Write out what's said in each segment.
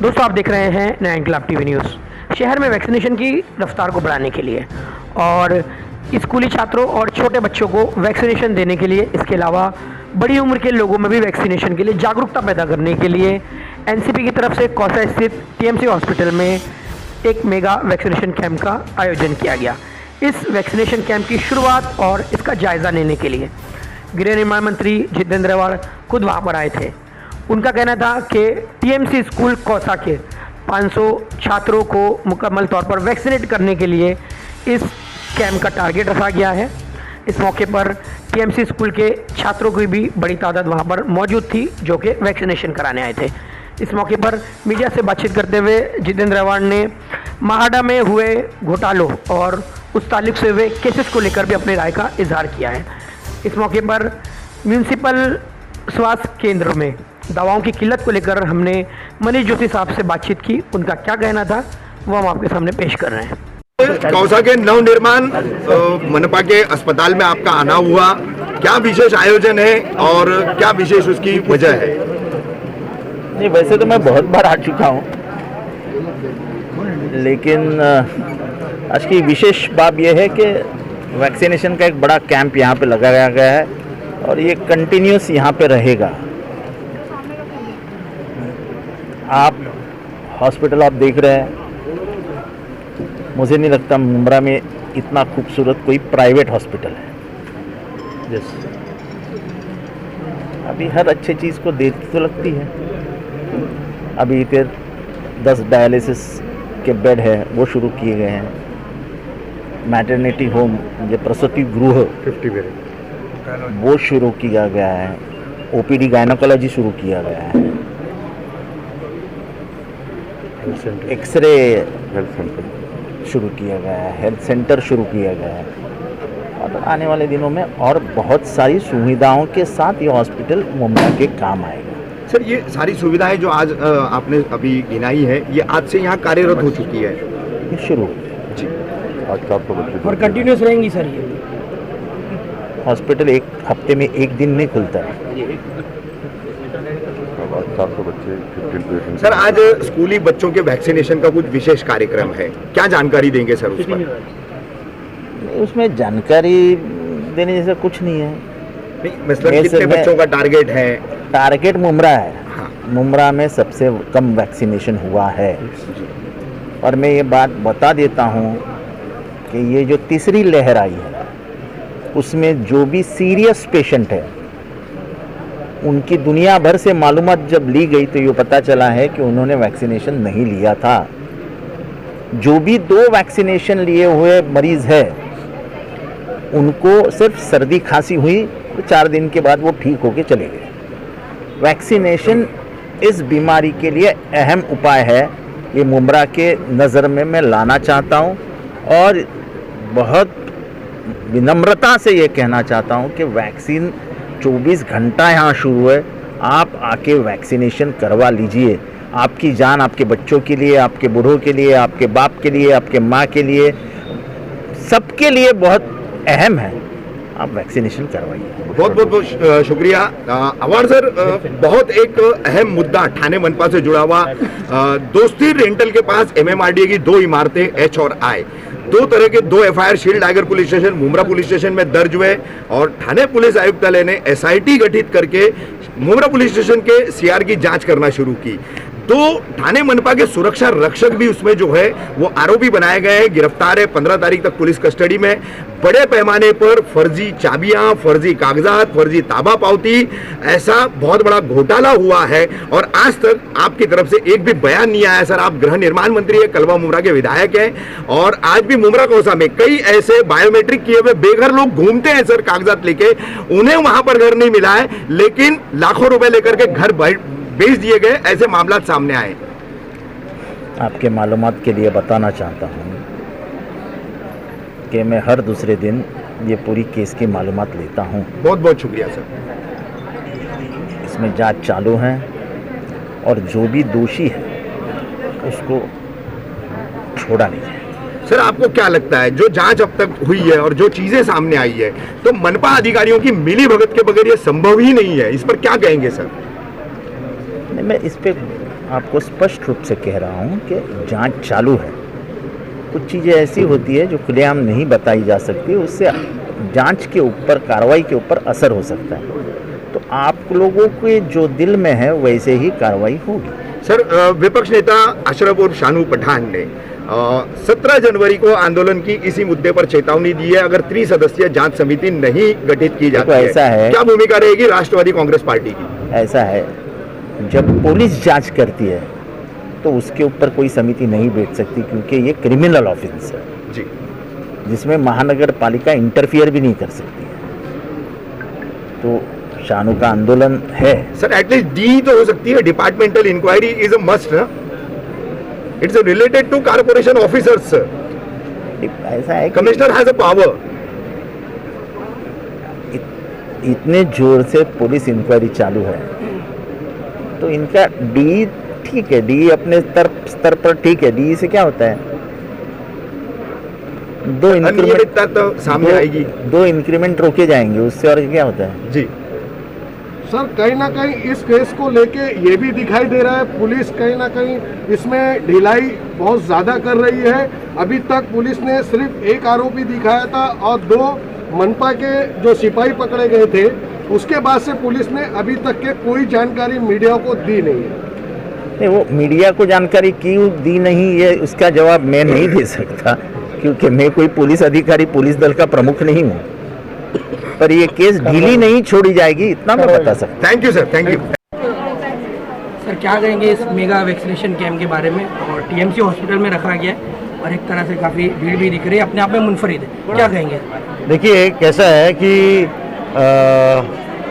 दोस्तों, आप देख रहे हैं नया इनकलाब टीवी न्यूज़। शहर में वैक्सीनेशन की रफ्तार को बढ़ाने के लिए और स्कूली छात्रों और छोटे बच्चों को वैक्सीनेशन देने के लिए, इसके अलावा बड़ी उम्र के लोगों में भी वैक्सीनेशन के लिए जागरूकता पैदा करने के लिए एनसीपी की तरफ से कौसा स्थित टीएमसी हॉस्पिटल में एक मेगा वैक्सीनेशन कैंप का आयोजन किया गया। इस वैक्सीनेशन कैंप की शुरुआत और इसका जायज़ा लेने के लिए गृह निर्माण मंत्री जितेंद्र रेवाड़ खुद वहाँ पर आए थे। उनका कहना था कि टीएमसी स्कूल कौसा के 500 छात्रों को मुकम्मल तौर पर वैक्सीनेट करने के लिए इस कैंप का टारगेट रखा गया है। इस मौके पर टीएमसी स्कूल के छात्रों की भी बड़ी तादाद वहां पर मौजूद थी जो कि वैक्सीनेशन कराने आए थे। इस मौके पर मीडिया से बातचीत करते हुए जितेंद्र रेवाड़ ने महाडा में हुए घोटालों और उस ताल्लुक से हुए केसेस को लेकर भी अपनी राय का इजहार किया है। इस मौके पर म्यूनसिपल स्वास्थ्य केंद्र में दवाओं की किल्लत को लेकर हमने मनीष जोशी साहब से बातचीत की। उनका क्या कहना था वो हम आपके सामने पेश कर रहे हैं। कौसा के नवनिर्माण मनपा के अस्पताल में आपका आना हुआ, क्या विशेष आयोजन है और क्या विशेष उसकी वजह है? नहीं, वैसे तो मैं बहुत बार आ चुका हूँ, लेकिन आज की विशेष बात यह है कि वैक्सीनेशन का एक बड़ा कैंप यहाँ पे लगाया गया है और ये कंटिन्यूस यहाँ पे रहेगा। आप हॉस्पिटल आप देख रहे हैं, मुझे नहीं लगता मुंब्रा में इतना खूबसूरत कोई प्राइवेट हॉस्पिटल है। यस, अभी हर अच्छी चीज़ को देर तो लगती है। अभी फिर 10 डायलिसिस के बेड है वो शुरू किए गए हैं। मैटरनिटी होम, ये प्रसूति गृह 50 बेड वो शुरू किया गया है। ओपीडी गायनोकोलॉजी शुरू किया गया है। एक्सरे हेल्थ सेंटर शुरू किया गया है। हेल्थ सेंटर शुरू किया गया है और आने वाले दिनों में और बहुत सारी सुविधाओं के साथ ये हॉस्पिटल मुंबई के काम आएगा। सर, ये सारी सुविधाएं जो आज आपने अभी गिनाई है, ये आज से यहाँ कार्यरत हो चुकी है? ये शुरू जी, आज और कंटिन्यूस रहेंगी सर। ये हॉस्पिटल एक हफ्ते में एक दिन नहीं खुलता है। सर, आज स्कूली बच्चों के वैक्सीनेशन का कुछ विशेष कार्यक्रम है, क्या जानकारी देंगे सर उस पर? उसमें जानकारी देने जैसा कुछ नहीं है। नहीं, मतलब कितने बच्चों का टारगेट है? टारगेट मुंब्रा है। हाँ। मुंब्रा में सबसे कम वैक्सीनेशन हुआ है और मैं ये बात बता देता हूँ कि ये जो तीसरी लहर आई है उसमें जो भी सीरियस पेशेंट है उनकी दुनिया भर से मालूमात जब ली गई तो ये पता चला है कि उन्होंने वैक्सीनेशन नहीं लिया था। जो भी 2 वैक्सीनेशन लिए हुए मरीज़ है उनको सिर्फ सर्दी खांसी हुई तो 4 दिन के बाद वो ठीक होके चले गए। वैक्सीनेशन इस बीमारी के लिए अहम उपाय है, ये मुंब्रा के नज़र में मैं लाना चाहता हूँ और बहुत विनम्रता से ये कहना चाहता हूँ कि वैक्सीन 24 घंटा यहाँ शुरू है। आप आके वैक्सीनेशन करवा लीजिए। आपकी जान आपके बच्चों के लिए, आपके बूढ़ों के लिए, आपके बाप के लिए, आपके माँ के लिए, सबके लिए बहुत अहम है। आप वैक्सीनेशन करवाइए। बहुत बहुत शुक्रिया। अवार सर, बहुत एक अहम मुद्दा ठाणे मनपा से जुड़ा हुआ, दोस्ती रेंटल के पास एमएमआरडीए की 2 इमारतें एच और आई, 2 तरह के 2 FIR shield tiger police station, Mumbra police station में दर्ज हुए और ठाणे पुलिस आयुक्तालय ने एसआईटी गठित करके मुंब्रा पुलिस स्टेशन के सीआर की जांच करना शुरू की। तो ठाणे मनपा के सुरक्षा रक्षक भी उसमें जो है वो आरोपी बनाए गए हैं, गिरफ्तार है, 15 तारीख तक पुलिस कस्टडी में। बड़े पैमाने पर फर्जी चाबियां, फर्जी कागजात, फर्जी ताबा पावती, ऐसा बहुत बड़ा घोटाला हुआ है और आज तक आपकी तरफ से एक भी बयान नहीं आया। सर, आप गृह निर्माण मंत्री है, कलवा मुंब्रा के विधायक हैं और आज भी मुंब्रा कौसा में कई ऐसे बायोमेट्रिक किए हुए बेघर लोग घूमते हैं सर, कागजात लेके। उन्हें वहां पर घर नहीं मिला है, लेकिन लाखों रुपए लेकर के घर बेच दिए गए, ऐसे मामला सामने आए। आपके मालूमात के लिए बताना चाहता हूँ कि मैं हर दूसरे दिन ये पूरी केस की मालूमात लेता हूँ। बहुत बहुत शुक्रिया सर। इसमें जांच चालू है और जो भी दोषी है उसको छोड़ा नहीं जाए। सर, आपको क्या लगता है, जो जांच अब तक हुई है और जो चीजें सामने आई है, तो मनपा अधिकारियों की मिली भगत के बगैर ये संभव ही नहीं है, इस पर क्या कहेंगे सर? मैं इस पे आपको स्पष्ट रूप से कह रहा हूँ कि जांच चालू है। कुछ चीज़ें ऐसी होती है जो खुलेआम नहीं बताई जा सकती, उससे जांच के ऊपर, कार्रवाई के ऊपर असर हो सकता है। तो आप लोगों के जो दिल में है वैसे ही कार्रवाई होगी। सर, विपक्ष नेता अशरफ उर्फ शानू पठान ने 17 जनवरी को आंदोलन की इसी मुद्दे पर चेतावनी दी है। अगर त्रिसदस्यीय जांच समिति नहीं गठित की जाती ऐसा है, क्या भूमिका रहेगी राष्ट्रवादी कांग्रेस पार्टी की? ऐसा है, जब पुलिस जांच करती है तो उसके ऊपर कोई समिति नहीं बैठ सकती, क्योंकि ये क्रिमिनल ऑफेंस है जी, जिसमें महानगर पालिका इंटरफियर भी नहीं कर सकती है। तो शानू का आंदोलन है। सर, एटलीस्ट डी तो हो सकती है, departmental inquiry is a must ना, it's related to corporation officers. ऐसा है, कमिश्नर हैज अ पावर। इतने जोर से पुलिस इंक्वायरी चालू है तो इनका डी ठीक है, डी अपने स्तर पर ठीक है। डी से क्या होता है, दो अनियमितता तो सामने आएगी, दो इंक्रीमेंट रोके जाएंगे, उससे और क्या होता है जी। सर, कहीं ना कहीं इस केस को लेके ये भी दिखाई दे रहा है पुलिस कहीं ना कहीं इसमें ढिलाई बहुत ज़्यादा कर रही है। अभी तक पुलिस ने सिर्फ एक आरोपी दिखाया था और 2 मनपा के जो सिपाही पकड़े गए थे, उसके बाद से पुलिस ने अभी तक के कोई जानकारी मीडिया को दी नहीं है। नहीं, वो मीडिया को जानकारी क्यों दी नहीं, ये उसका जवाब मैं नहीं दे सकता, क्योंकि मैं कोई पुलिस अधिकारी, पुलिस दल का प्रमुख नहीं हूँ। पर ये केस ढीली नहीं छोड़ी जाएगी, इतना मैं बता सकता। Thank you sir, thank you. Sir, क्या कहेंगे इस मेगा वैक्सीनेशन कैंप के बारे में? और टीएमसी हॉस्पिटल में रखा गया है और एक तरह से काफ़ी भीड़ भी दिख रही है, अपने आप में मुनफरिद है, क्या कहेंगे? देखिए, कैसा है कि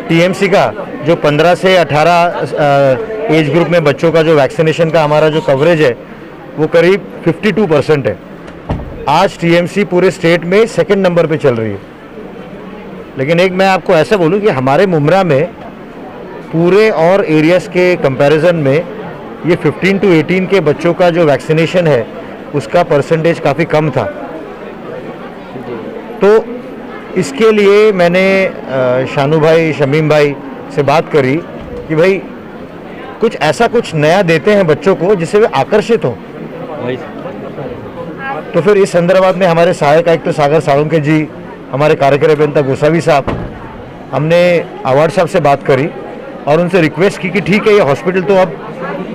टीएमसी का जो 15 से 18 एज ग्रुप में बच्चों का जो वैक्सीनेशन का हमारा जो कवरेज है वो करीब 52% है। आज टीएमसी पूरे स्टेट में सेकंड नंबर पे चल रही है। लेकिन एक मैं आपको ऐसा बोलूं कि हमारे मुमरा में पूरे और एरियाज के कंपैरिजन में ये 15 to 18 के बच्चों का जो वैक्सीनेशन है उसका परसेंटेज काफ़ी कम था। तो इसके लिए मैंने शानू भाई, शमीम भाई से बात करी कि भाई कुछ ऐसा कुछ नया देते हैं बच्चों को जिससे वे आकर्षित हों। तो फिर इस संदर्भात में हमारे सहायक आयुक्त तो सागर साळुंखे जी, हमारे कार्यकारी अभियंता गोसावी साहब, हमने अवार्ड साहब से बात करी और उनसे रिक्वेस्ट की कि ठीक है, ये हॉस्पिटल तो अब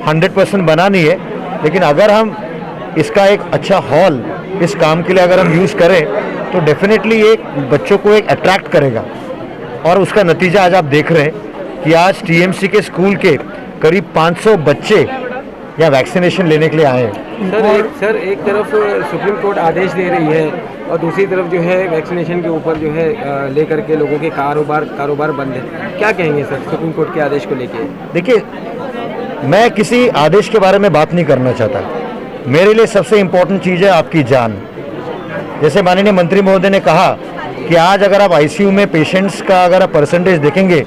100% बना नहीं है, लेकिन अगर हम इसका एक अच्छा हॉल इस काम के लिए अगर हम यूज़ करें तो डेफिनेटली ये बच्चों को एक अट्रैक्ट करेगा। और उसका नतीजा आज आप देख रहे हैं कि आज टीएमसी के स्कूल के करीब 500 बच्चे यहाँ वैक्सीनेशन लेने के लिए आए हैं। सर, एक तरफ सुप्रीम कोर्ट आदेश दे रही है और दूसरी तरफ जो है वैक्सीनेशन के ऊपर जो है लेकर के लोगों के कारोबार बंद है, क्या कहेंगे सर सुप्रीम कोर्ट के आदेश को लेके? देखिए, मैं किसी आदेश के बारे में बात नहीं करना चाहता। मेरे लिए सबसे इम्पोर्टेंट चीज़ है आपकी जान। जैसे माननीय मंत्री महोदय ने कहा कि आज अगर आप आईसीयू में पेशेंट्स का अगर आप परसेंटेज देखेंगे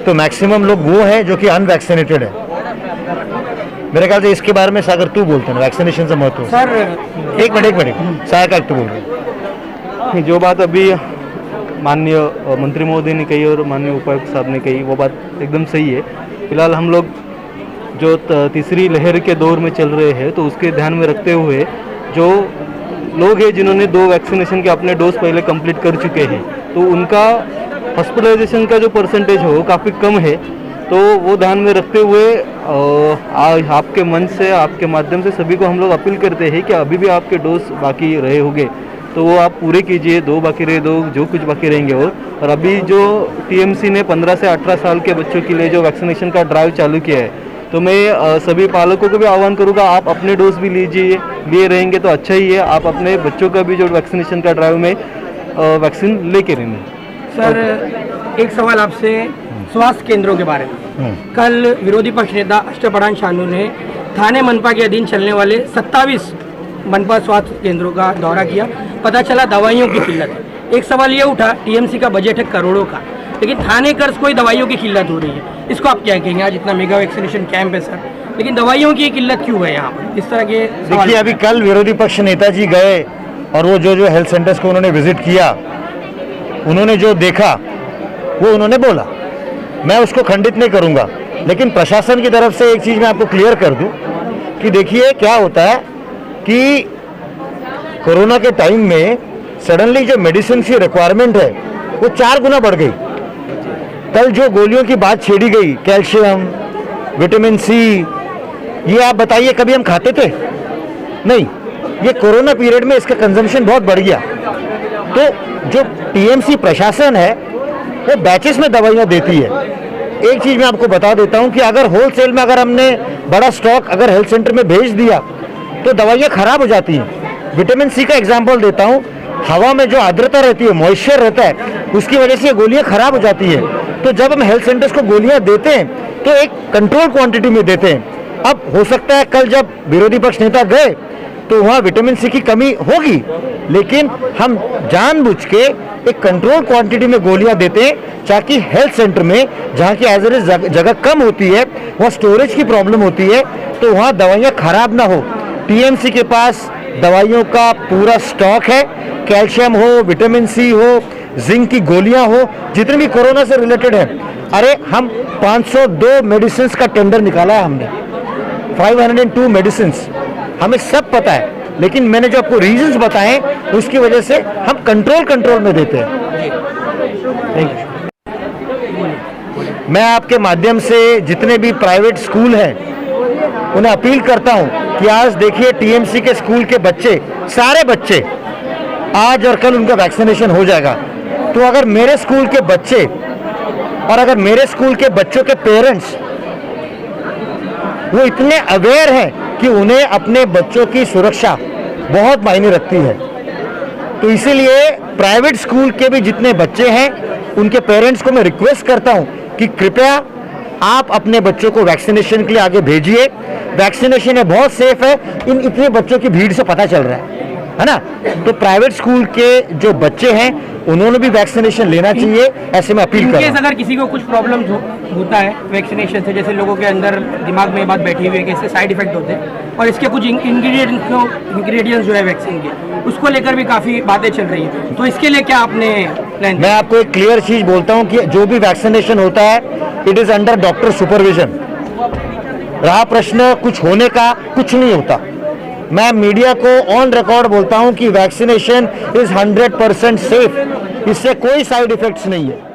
तो मैक्सिमम लोग वो हैं जो कि अनवैक्सीनेटेड है। मेरे ख्याल से इसके बारे में सागर तू बोलते हैं वैक्सीनेशन से महत्व। सर, एक मिनट सागर तू बोल रहे। जो बात अभी माननीय मंत्री महोदय ने कही और माननीय उपायुक्त साहब ने कही, वो बात एकदम सही है। फिलहाल हम लोग जो तीसरी लहर के दौर में चल रहे हैं, तो उसके ध्यान में रखते हुए जो लोग हैं जिन्होंने 2 वैक्सीनेशन के अपने डोज पहले कंप्लीट कर चुके हैं, तो उनका हॉस्पिटलाइजेशन का जो परसेंटेज है वो काफ़ी कम है। तो वो ध्यान में रखते हुए आपके मंच से, आपके माध्यम से सभी को हम लोग अपील करते हैं कि अभी भी आपके डोज बाकी रहे होंगे तो वो आप पूरे कीजिए, 2 बाकी रहे, 2 जो कुछ बाकी रहेंगे। और अभी जो टीएमसी ने 15 से 18 साल के बच्चों के लिए जो वैक्सीनेशन का ड्राइव चालू किया है, तो मैं सभी पालकों को भी आह्वान करूंगा, आप अपने डोज भी लिए रहेंगे तो अच्छा ही है। आप अपने बच्चों का भी जो वैक्सीनेशन का ड्राइव में वैक्सीन लेके रहेंगे। सर, एक सवाल आपसे स्वास्थ्य केंद्रों के बारे में। कल विरोधी पक्ष नेता अष्टपठान शानू ने थाने मनपा के अधीन चलने वाले 27 मनपा स्वास्थ्य केंद्रों का दौरा किया, पता चला दवाइयों की किल्लत है। एक सवाल ये उठा, टीएमसी का बजट है करोड़ों का, लेकिन थाने कर्ज कोई दवाइयों की किल्लत हो रही है, इसको आप क्या कहेंगे? आज इतना मेगा वैक्सीनेशन कैंप है सर, लेकिन दवाइयों की किल्लत क्यों है यहाँ पर? इस तरह के देखिए, अभी कल विरोधी पक्ष नेताजी गए और वो जो हेल्थ सेंटर्स को उन्होंने विजिट किया, उन्होंने जो देखा वो उन्होंने बोला, मैं उसको खंडित नहीं करूंगा। लेकिन प्रशासन की तरफ से एक चीज़ मैं आपको क्लियर कर दूं कि देखिए क्या होता है कि कोरोना के टाइम में सडनली जो मेडिसिन की रिक्वायरमेंट है वो 4 गुना बढ़ गई। कल जो गोलियों की बात छेड़ी गई, कैल्शियम, विटामिन सी, ये आप बताइए कभी हम खाते थे? नहीं। ये कोरोना पीरियड में इसका कंजम्पशन बहुत बढ़ गया। तो जो टीएमसी प्रशासन है वो बैचेस में दवाइयाँ देती है। एक चीज़ मैं आपको बता देता हूँ कि अगर होलसेल में अगर हमने बड़ा स्टॉक अगर हेल्थ सेंटर में भेज दिया तो दवाइयाँ खराब हो जाती हैं। विटामिन सी का एग्जाम्पल देता हूँ, हवा में जो आर्द्रता रहती है, मॉइस्चर रहता है, उसकी वजह से ये गोलियाँ खराब हो जाती हैं। तो जब हम हेल्थ सेंटर्स को गोलियाँ देते हैं तो एक कंट्रोल क्वांटिटी में देते हैं। अब हो सकता है कल जब विरोधी पक्ष नेता गए तो वहाँ विटामिन सी की कमी होगी, लेकिन हम जानबूझ के एक कंट्रोल क्वांटिटी में गोलियां देते हैं ताकि हेल्थ सेंटर में जहाँ की एज जगह कम होती है, वहाँ स्टोरेज की प्रॉब्लम होती है, तो वहाँ दवाइयाँ खराब ना हो। टीएमसी के पास दवाइयों का पूरा स्टॉक है, कैल्शियम हो, विटामिन सी हो, जिंक की गोलियां हो, जितने भी कोरोना से रिलेटेड है। अरे हम 502 मेडिसिन का टेंडर निकाला है हमने, 502 मेडिसिन, हमें सब पता है, लेकिन मैंने जो आपको रीजंस बताए उसकी वजह से हम कंट्रोल में देते हैं। मैं आपके माध्यम से जितने भी प्राइवेट स्कूल हैं उन्हें अपील करता हूं कि आज देखिए टीएमसी के स्कूल के बच्चे, सारे बच्चे, आज और कल उनका वैक्सीनेशन हो जाएगा। तो अगर मेरे स्कूल के बच्चे और अगर मेरे स्कूल के बच्चों के पेरेंट्स वो इतने अवेयर हैं कि उन्हें अपने बच्चों की सुरक्षा बहुत मायने रखती है, तो इसीलिए प्राइवेट स्कूल के भी जितने बच्चे हैं उनके पेरेंट्स को मैं रिक्वेस्ट करता हूं कि कृपया आप अपने बच्चों को वैक्सीनेशन के लिए आगे भेजिए। वैक्सीनेशन है बहुत सेफ है, इन इतने बच्चों की भीड़ से पता चल रहा है ना। तो प्राइवेट स्कूल के जो बच्चे हैं उन्होंने भी वैक्सीनेशन लेना चाहिए, ऐसे में अपील कर रहा हूं। अगर किसी को कुछ प्रॉब्लम होता है वैक्सीनेशन से, जैसे लोगों के अंदर दिमाग में ये बात बैठी हुई है कि इससे साइड इफेक्ट होते हैं और इसके कुछ इंग्रेडिएंट्स जो है वैक्सीन के, उसको लेकर भी काफ़ी बातें चल रही हैं, तो इसके लिए क्या आपने प्लान? मैं आपको एक क्लियर चीज बोलता हूं कि जो भी वैक्सीनेशन होता है it is under doctor supervision. रहा प्रश्न कुछ होने का, कुछ नहीं होता। मैं मीडिया को ऑन रिकॉर्ड बोलता हूं कि वैक्सीनेशन इज 100% सेफ, इससे कोई साइड इफेक्ट्स नहीं है।